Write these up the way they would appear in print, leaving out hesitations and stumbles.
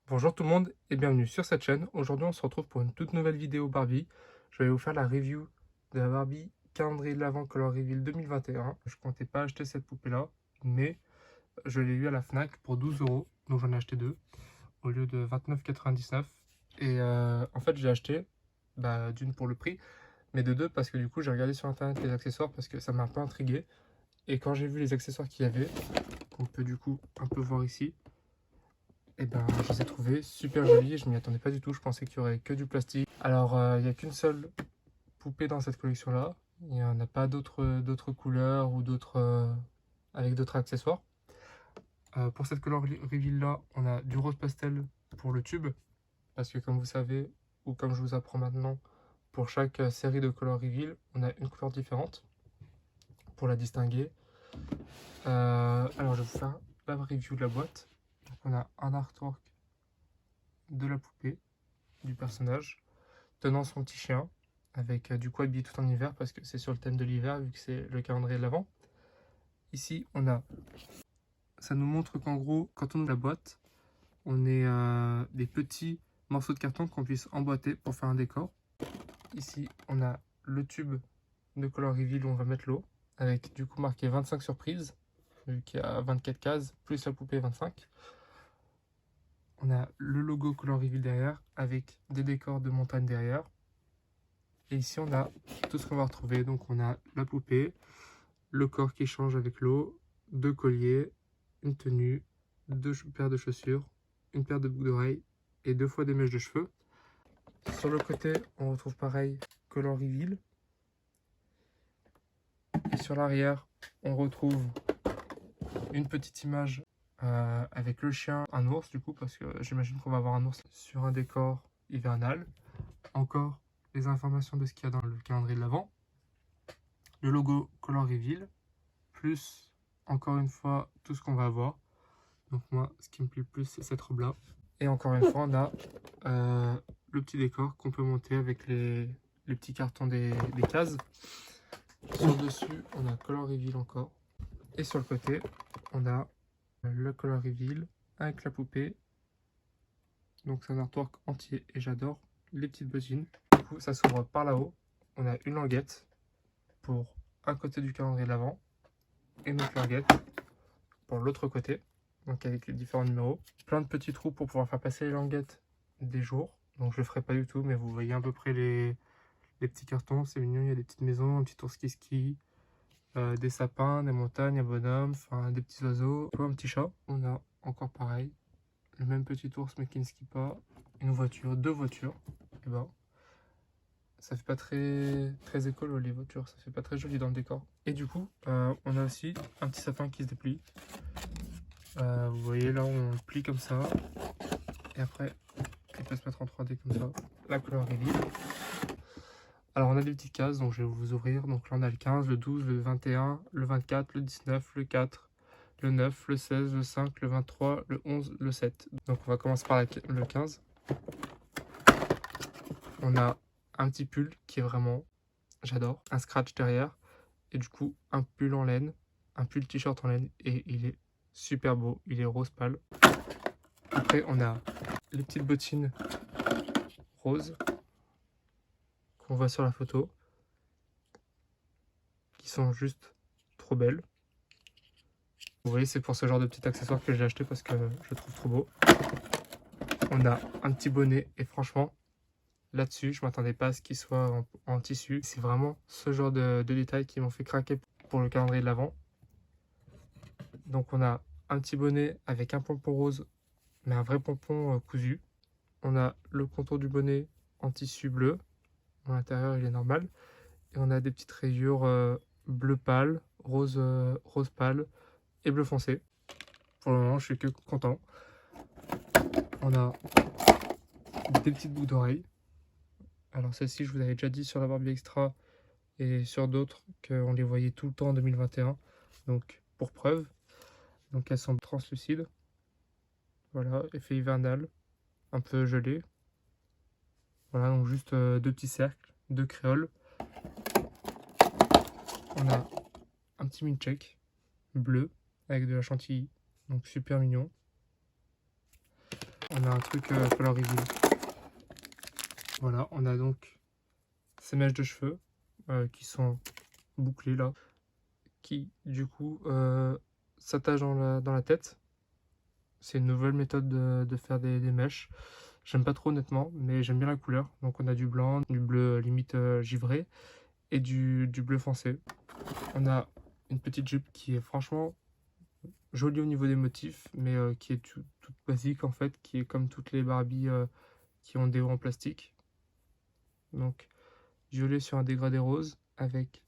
Bonjour tout le monde et bienvenue sur cette chaîne. Aujourd'hui on se retrouve pour une toute nouvelle vidéo Barbie. Je vais vous faire la review de la Barbie calendrier de l'Avent Color Reveal 2021. Je comptais pas acheter cette poupée là, mais je l'ai eu à la Fnac pour 12 euros, donc j'en ai acheté deux au lieu de 29,99. Et en fait j'ai acheté d'une pour le prix, mais de deux parce que du coup j'ai regardé sur internet les accessoires parce que ça m'a un peu intrigué. Et quand j'ai vu les accessoires qu'il y avait, qu'on peut du coup un peu voir ici, et ben, je les ai trouvés super jolis, je m'y attendais pas du tout, je pensais qu'il y aurait que du plastique. Alors, il n'y a qu'une seule poupée dans cette collection-là, il n'y en a pas d'autres couleurs ou avec d'autres accessoires. Pour cette color reveal-là, on a du rose pastel pour le tube, parce que comme vous savez, ou comme je vous apprends maintenant, pour chaque série de color reveal, on a une couleur différente pour la distinguer. Alors, je vais vous faire la review de la boîte. Donc, on a un artwork de la poupée, du personnage, tenant son petit chien, avec du coup habillé tout en hiver, parce que c'est sur le thème de l'hiver, vu que c'est le calendrier de l'Avent. Ici, ça nous montre qu'en gros, quand on ouvre la boîte, on est des petits morceaux de carton qu'on puisse emboîter pour faire un décor. Ici, on a le tube de Color Reveal où on va mettre l'eau, avec du coup marqué 25 surprises, vu qu'il y a 24 cases, plus la poupée 25. On a le logo Color Reveal derrière, avec des décors de montagne derrière. Et ici, on a tout ce qu'on va retrouver. Donc, on a la poupée, le corps qui change avec l'eau, deux colliers, une tenue, deux paires de chaussures, une paire de boucles d'oreilles et deux fois des mèches de cheveux. Sur le côté, on retrouve pareil Color Reveal. Et sur l'arrière, on retrouve une petite image avec le chien, un ours du coup, parce que j'imagine qu'on va avoir un ours sur un décor hivernal. Encore les informations de ce qu'il y a dans le calendrier de l'Avent. Le logo Color Reveal, plus encore une fois tout ce qu'on va avoir. Donc moi, ce qui me plaît le plus, c'est cette robe là. Et encore une fois, on a le petit décor qu'on peut monter avec les petits cartons des cases. Sur le dessus, on a Color Reveal encore. Et sur le côté, on a le Color Reveal avec la poupée. Donc c'est un artwork entier et j'adore les petites bottines. Du coup, ça s'ouvre par là-haut. On a une languette pour un côté du calendrier de l'Avent et une autre languette pour l'autre côté, donc avec les différents numéros. Plein de petits trous pour pouvoir faire passer les languettes des jours. Donc je le ferai pas du tout, mais vous voyez à peu près les petits cartons, c'est mignon, il y a des petites maisons, un petit ours qui skie, des sapins, des montagnes, un bonhomme, enfin des petits oiseaux, un petit chat. On a encore pareil, le même petit ours mais qui ne skie pas, une voiture, deux voitures. Et ben, ça fait pas très écolo les voitures, ça fait pas très joli dans le décor. Et du coup, on a aussi un petit sapin qui se déplie. Vous voyez là, on le plie comme ça. Et après, il peut se mettre en 3D comme ça. La couleur reveal. Alors on a des petites cases, donc je vais vous ouvrir. Donc là on a le 15, le 12, le 21, le 24, le 19, le 4, le 9, le 16, le 5, le 23, le 11, le 7. Donc on va commencer par le 15. On a un petit pull qui est vraiment, j'adore, un scratch derrière. Et du coup un pull en laine, un pull t-shirt en laine. Et il est super beau, il est rose pâle. Après on a les petites bottines roses qu'on voit sur la photo, qui sont juste trop belles. Vous voyez, c'est pour ce genre de petit accessoire que j'ai acheté parce que je le trouve trop beau. On a un petit bonnet et franchement, là-dessus, je m'attendais pas à ce qu'il soit en tissu. C'est vraiment ce genre de détails qui m'ont fait craquer pour le calendrier de l'Avent. Donc on a un petit bonnet avec un pompon rose, mais un vrai pompon cousu. On a le contour du bonnet en tissu bleu. À l'intérieur, il est normal. Et on a des petites rayures bleu pâle, rose pâle et bleu foncé. Pour le moment, je suis que content. On a des petites boucles d'oreilles. Alors celles-ci, je vous avais déjà dit sur la Barbie Extra et sur d'autres qu'on les voyait tout le temps en 2021. Donc pour preuve. Donc elles sont translucides. Voilà, effet hivernal, un peu gelé. Voilà, donc juste deux petits cercles, deux créoles. On a un petit mini-check bleu avec de la chantilly. Donc super mignon. on a un truc color reveal. Voilà, on a donc ces mèches de cheveux qui sont bouclées là, qui du coup s'attachent dans la tête. C'est une nouvelle méthode de faire des mèches. J'aime pas trop honnêtement, mais j'aime bien la couleur. Donc on a du blanc, du bleu limite givré et du bleu foncé. On a une petite jupe qui est franchement jolie au niveau des motifs, mais qui est toute basique en fait, qui est comme toutes les Barbie qui ont des hauts en plastique. Donc violet sur un dégradé rose avec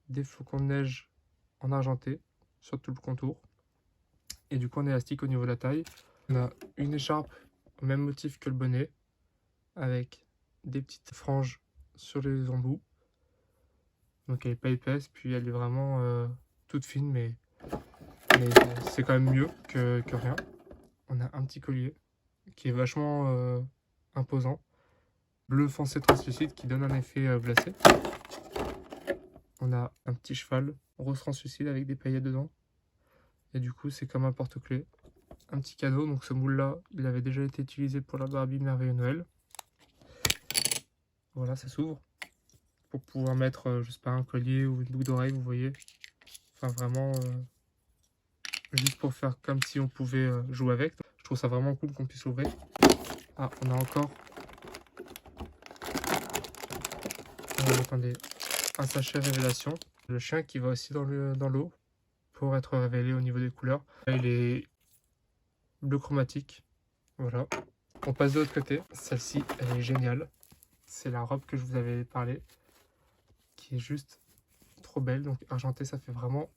des flocons de neige en argenté sur tout le contour. Et du coup, on est élastique au niveau de la taille. On a une écharpe au même motif que le bonnet, avec des petites franges sur les embouts. Donc elle n'est pas épaisse, puis elle est vraiment toute fine, mais c'est quand même mieux que rien. On a un petit collier qui est vachement imposant. Bleu foncé translucide qui donne un effet glacé. On a un petit cheval rose translucide avec des paillettes dedans. Et du coup, c'est comme un porte-clés. Un petit cadeau, donc ce moule-là, il avait déjà été utilisé pour la Barbie Merveilleux Noël. Voilà, ça s'ouvre pour pouvoir mettre, je sais pas, un collier ou une boucle d'oreille, vous voyez. Enfin, vraiment, juste pour faire comme si on pouvait jouer avec. Je trouve ça vraiment cool qu'on puisse l'ouvrir. Ah, on a encore... attendez, un sachet révélation. Le chien qui va aussi dans l'eau pour être révélé au niveau des couleurs. Là, il est bleu chromatique. Voilà. On passe de l'autre côté. Celle-ci, elle est géniale. C'est la robe que je vous avais parlé, qui est juste trop belle. Donc argenté, ça fait vraiment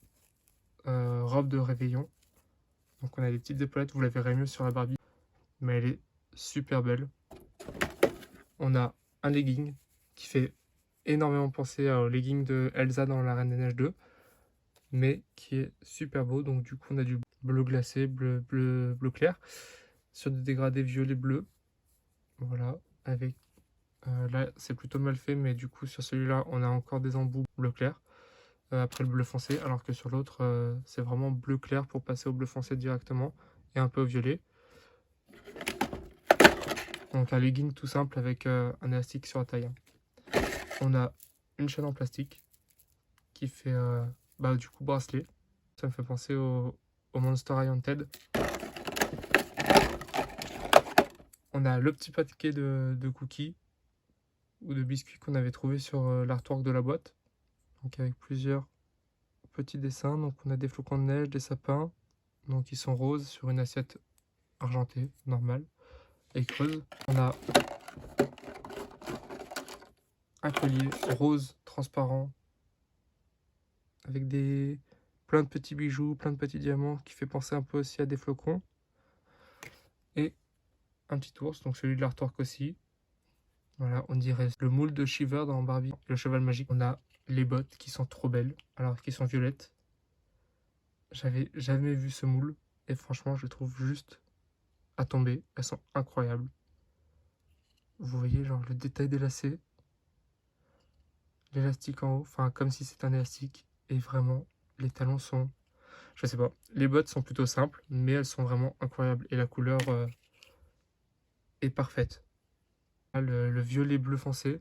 robe de réveillon. Donc on a des petites épaulettes, vous la verrez mieux sur la Barbie, mais elle est super belle. On a un legging qui fait énormément penser au legging de Elsa dans La Reine des Neiges 2, mais qui est super beau. Donc du coup on a du bleu glacé, bleu clair, sur des dégradés violet bleu. Voilà, avec là c'est plutôt mal fait, mais du coup sur celui-là on a encore des embouts bleu clair après le bleu foncé, alors que sur l'autre c'est vraiment bleu clair pour passer au bleu foncé directement et un peu au violet. Donc un legging tout simple avec un élastique sur la taille. On a une chaîne en plastique qui fait du coup bracelet. Ça me fait penser au Monster High Haunted. On a le petit paquet de cookies ou de biscuits qu'on avait trouvé sur l'artwork de la boîte. Donc avec plusieurs petits dessins. Donc on a des flocons de neige, des sapins. Donc ils sont roses sur une assiette argentée, normale, et creuse. On a un collier rose transparent avec plein de petits bijoux, plein de petits diamants qui fait penser un peu aussi à des flocons. Et un petit ours, donc celui de l'artwork aussi. Voilà, on dirait le moule de Shiver dans Barbie, le cheval magique. On a les bottes qui sont trop belles, alors qu'ils sont violettes. J'avais jamais vu ce moule et franchement, je les trouve juste à tomber. Elles sont incroyables. Vous voyez, genre le détail des lacets, l'élastique en haut, enfin comme si c'était un élastique. Et vraiment, les talons sont, je sais pas, les bottes sont plutôt simples, mais elles sont vraiment incroyables et la couleur est parfaite. Là, le violet bleu foncé,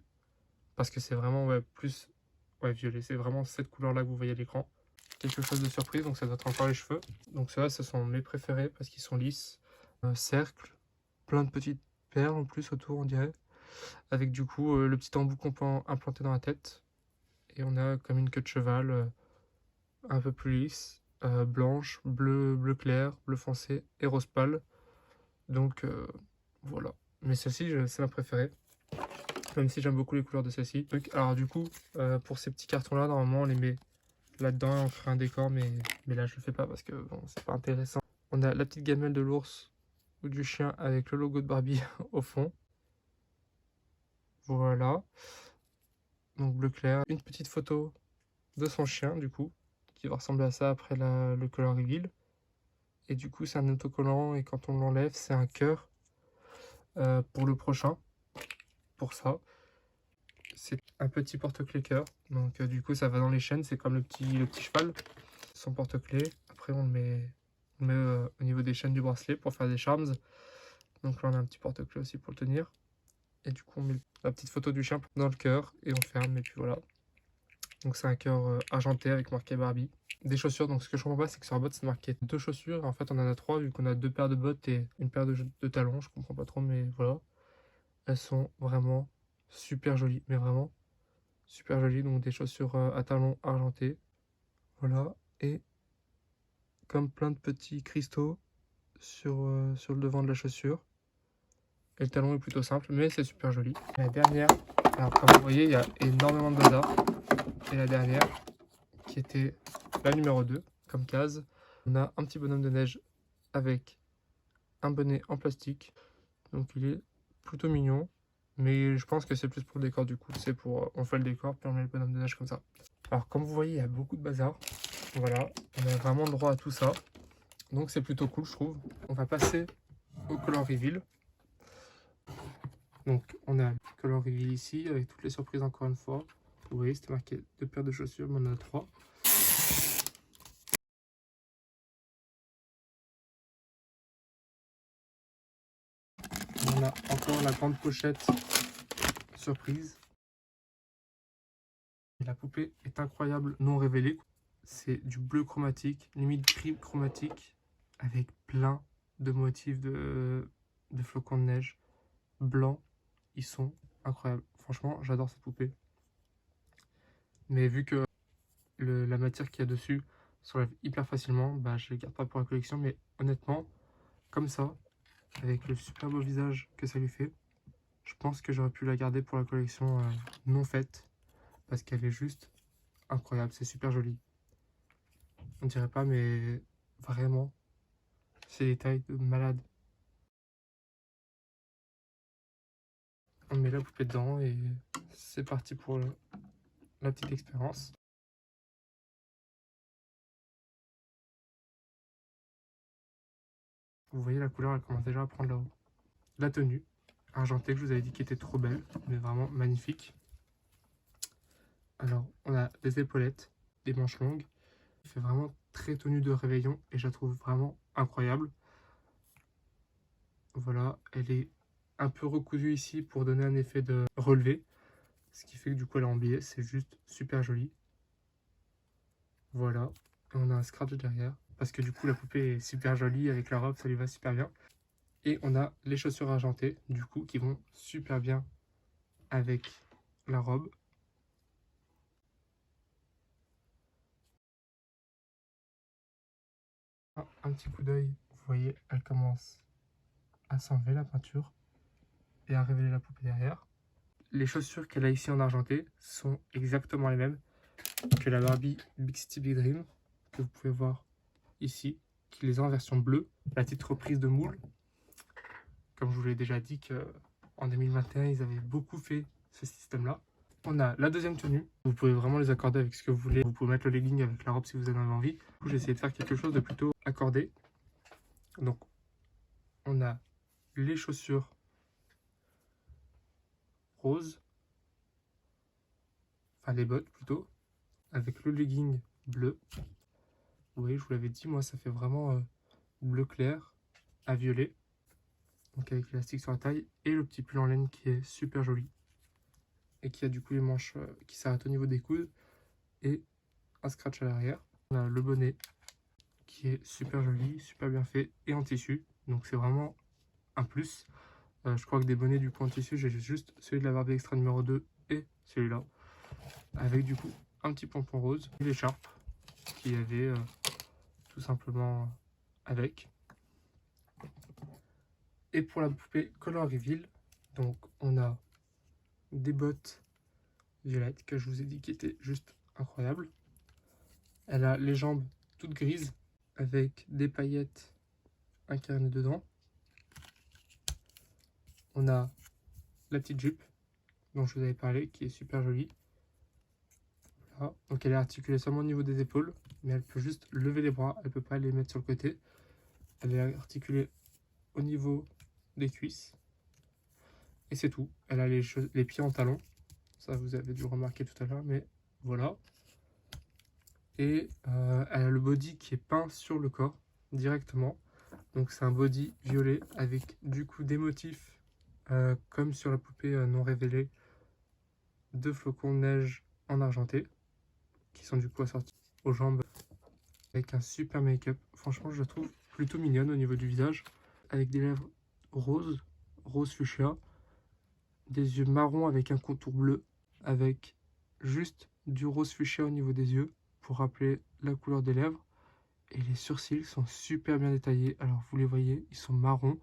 parce que c'est vraiment plus violet, c'est vraiment cette couleur là que vous voyez à l'écran. Quelque chose de surprise, donc ça doit être encore les cheveux. Donc ceux-là, ce sont mes préférés parce qu'ils sont lisses, cercles, plein de petites perles en plus autour, on dirait, avec du coup le petit embout qu'on peut implanter dans la tête. Et on a comme une queue de cheval un peu plus lisse, blanche, bleu clair, bleu foncé et rose pâle. Donc voilà. Mais celle-ci, c'est ma préférée. Même si j'aime beaucoup les couleurs de celle-ci. Alors du coup, pour ces petits cartons-là, normalement, on les met là-dedans et on ferait un décor, mais là, je le fais pas parce que bon, c'est pas intéressant. On a la petite gamelle de l'ours ou du chien avec le logo de Barbie au fond. Voilà. Donc bleu clair. Une petite photo de son chien, du coup, qui va ressembler à ça après le color reveal. Et du coup, c'est un autocollant et quand on l'enlève, c'est un cœur pour le prochain. Pour ça, c'est un petit porte-clés cœur. Donc du coup, ça va dans les chaînes. C'est comme le petit cheval. Son porte-clés. Après, on le met au niveau des chaînes du bracelet pour faire des charms. Donc là on a un petit porte-clés aussi pour le tenir. Et du coup on met la petite photo du chien dans le cœur et on ferme et puis voilà. Donc c'est un cœur argenté avec marqué Barbie. Des chaussures, donc ce que je comprends pas c'est que sur la boîte c'est marqué 2 chaussures et en fait on en a 3 vu qu'on a 2 paires de bottes et une paire de talons. Je comprends pas trop mais voilà. Elles sont vraiment super jolies, mais vraiment super jolies. Donc des chaussures à talons argentés. Voilà. Et comme plein de petits cristaux sur le devant de la chaussure. Et le talon est plutôt simple, mais c'est super joli. La dernière, alors comme vous voyez, il y a énormément de bazar. Et la dernière, qui était la numéro 2, comme case, on a un petit bonhomme de neige avec un bonnet en plastique. Donc il est plutôt mignon. Mais je pense que c'est plus pour le décor du coup. C'est pour, on fait le décor, puis on met le bonhomme de neige comme ça. Alors comme vous voyez, il y a beaucoup de bazar. Voilà, on a vraiment droit à tout ça. Donc c'est plutôt cool, je trouve. On va passer au color reveal. Donc on a le color reveal ici, avec toutes les surprises encore une fois. Vous voyez, c'était marqué 2 paires de chaussures, mais on en a 3. On a encore la grande pochette surprise. Et la poupée est incroyable, non révélée. C'est du bleu chromatique, limite gris chromatique, avec plein de motifs de flocons de neige blancs. Ils sont incroyables. Franchement, j'adore cette poupée. Mais vu que la matière qu'il y a dessus s'enlève hyper facilement, bah, je les garde pas pour la collection. Mais honnêtement, comme ça, avec le super beau visage que ça lui fait, je pense que j'aurais pu la garder pour la collection non faite. Parce qu'elle est juste incroyable, c'est super joli. On dirait pas, mais vraiment, c'est des tailles de malade. On met la poupée dedans et c'est parti pour la petite expérience. Vous voyez la couleur, elle commence déjà à prendre là-haut. La tenue, argentée, que je vous avais dit qui était trop belle, mais vraiment magnifique. Alors, on a des épaulettes, des manches longues. Elle fait vraiment très tenue de réveillon et je la trouve vraiment incroyable. Voilà, elle est un peu recousue ici pour donner un effet de relevé. Ce qui fait que du coup elle est en biais, c'est juste super joli. Voilà, et on a un scratch derrière. Parce que du coup la poupée est super jolie, avec la robe ça lui va super bien. Et on a les chaussures argentées, du coup, qui vont super bien avec la robe. Un petit coup d'œil, vous voyez, elle commence à s'enlever la peinture et à révéler la poupée derrière. Les chaussures qu'elle a ici en argenté sont exactement les mêmes que la Barbie Big City Big Dream, que vous pouvez voir ici, qui les a en version bleue. La petite reprise de moule, comme je vous l'ai déjà dit qu'en 2021, ils avaient beaucoup fait ce système-là. On a la deuxième tenue. Vous pouvez vraiment les accorder avec ce que vous voulez. Vous pouvez mettre le legging avec la robe si vous en avez envie. Du coup, j'ai essayé de faire quelque chose de plutôt accordé. Donc, on a les chaussures roses, enfin les bottes plutôt, avec le legging bleu. Vous voyez, je vous l'avais dit, moi, ça fait vraiment bleu clair à violet. Donc avec l'élastique sur la taille et le petit pull en laine qui est super joli. Et qui a du coup les manches qui s'arrêtent au niveau des coudes et un scratch à l'arrière. On a le bonnet qui est super joli, super bien fait et en tissu. Donc c'est vraiment un plus. Je crois que des bonnets du coup en tissu, j'ai juste celui de la Barbie Extra numéro 2 et celui-là. Avec du coup un petit pompon rose et l'écharpe qui avait tout simplement avec. Et pour la poupée Color Reveal, donc on a des bottes violettes que je vous ai dit qui étaient juste incroyables. Elle a les jambes toutes grises avec des paillettes incarnées dedans. On a la petite jupe dont je vous avais parlé qui est super jolie. Voilà. Donc elle est articulée seulement au niveau des épaules, mais elle peut juste lever les bras, elle ne peut pas les mettre sur le côté. Elle est articulée au niveau des cuisses. Et c'est tout. Elle a les pieds en talons. Ça vous avez dû remarquer tout à l'heure, mais voilà. Et elle a le body qui est peint sur le corps directement, Donc c'est un body violet avec du coup des motifs comme sur la poupée non révélée, de flocons de neige en argenté qui sont du coup assortis aux jambes avec un super make-up. Franchement, je la trouve plutôt mignonne au niveau du visage, avec des lèvres roses, rose fuchsia, des yeux marrons avec un contour bleu, avec juste du rose fuchsia au niveau des yeux pour rappeler la couleur des lèvres. Et les sourcils sont super bien détaillés. Alors vous les voyez, ils sont marron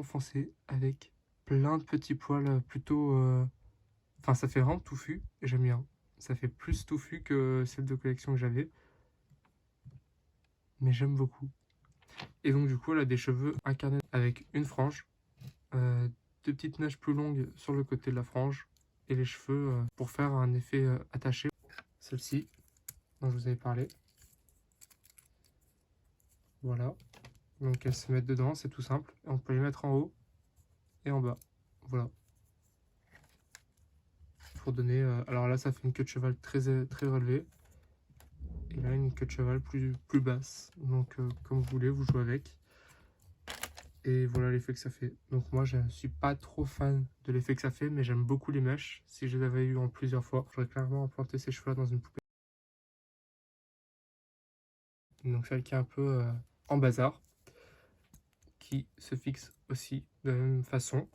foncé avec plein de petits poils plutôt. Enfin, ça fait vraiment touffu et j'aime bien. Ça fait plus touffu que celle de collection que j'avais, mais j'aime beaucoup. Et donc du coup, elle a des cheveux incarnés avec une frange, euh, deux petites mèches plus longues sur le côté de la frange et les cheveux pour faire un effet attaché. Celle-ci dont je vous avais parlé. Voilà. Donc elles se mettent dedans, c'est tout simple. Et on peut les mettre en haut et en bas. Voilà. Pour donner. Alors là, ça fait une queue de cheval très relevée. Et là, une queue de cheval plus basse. Donc comme vous voulez, vous jouez avec. Et voilà l'effet que ça fait. Donc moi, je ne suis pas trop fan de l'effet que ça fait, mais j'aime beaucoup les mèches. Si je les avais eu en plusieurs fois, j'aurais clairement implanté ces cheveux-là dans une poupée. Donc celle qui est un peu en bazar, qui se fixe aussi de la même façon.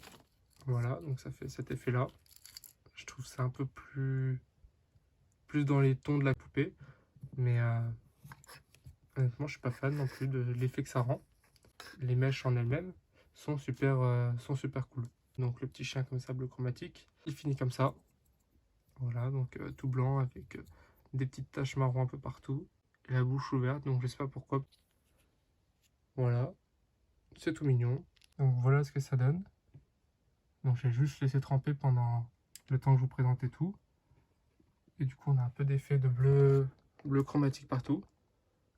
Voilà, donc ça fait cet effet-là. Je trouve ça un peu plus dans les tons de la poupée, mais honnêtement, je suis pas fan non plus de l'effet que ça rend. Les mèches en elles-mêmes sont super cool. Donc le petit chien comme ça, bleu chromatique, il finit comme ça. Voilà, donc tout blanc avec des petites taches marron un peu partout. Et la bouche ouverte, donc je sais pas pourquoi. Voilà, c'est tout mignon. Donc voilà ce que ça donne. Donc j'ai juste laissé tremper pendant le temps que je vous présentais tout. Et du coup on a un peu d'effet de bleu chromatique partout.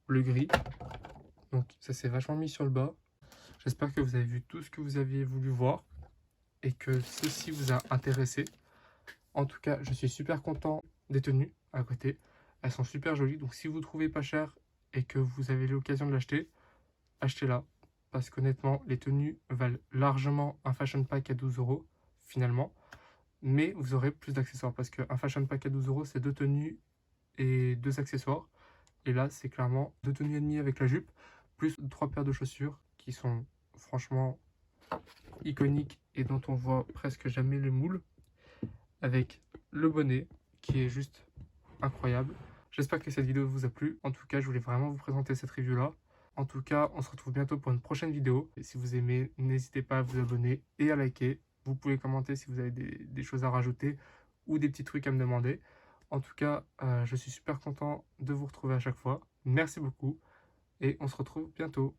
Bleu gris. Donc ça s'est vachement mis sur le bas. J'espère que vous avez vu tout ce que vous aviez voulu voir et que ceci vous a intéressé. En tout cas, je suis super content des tenues à côté. Elles sont super jolies. Donc si vous trouvez pas cher et que vous avez l'occasion de l'acheter, achetez-la. Parce qu'honnêtement, les tenues valent largement un fashion pack à 12 € finalement. Mais vous aurez plus d'accessoires. Parce qu'un fashion pack à 12 €, c'est 2 tenues et 2 accessoires. Et là, c'est clairement 2 tenues et demie avec la jupe, plus 3 paires de chaussures qui sont franchement iconiques et dont on voit presque jamais les moules. Avec le bonnet qui est juste incroyable. J'espère que cette vidéo vous a plu. En tout cas, je voulais vraiment vous présenter cette review là. En tout cas, on se retrouve bientôt pour une prochaine vidéo. Et si vous aimez, n'hésitez pas à vous abonner et à liker. Vous pouvez commenter si vous avez des choses à rajouter ou des petits trucs à me demander. En tout cas, je suis super content de vous retrouver à chaque fois. Merci beaucoup et on se retrouve bientôt.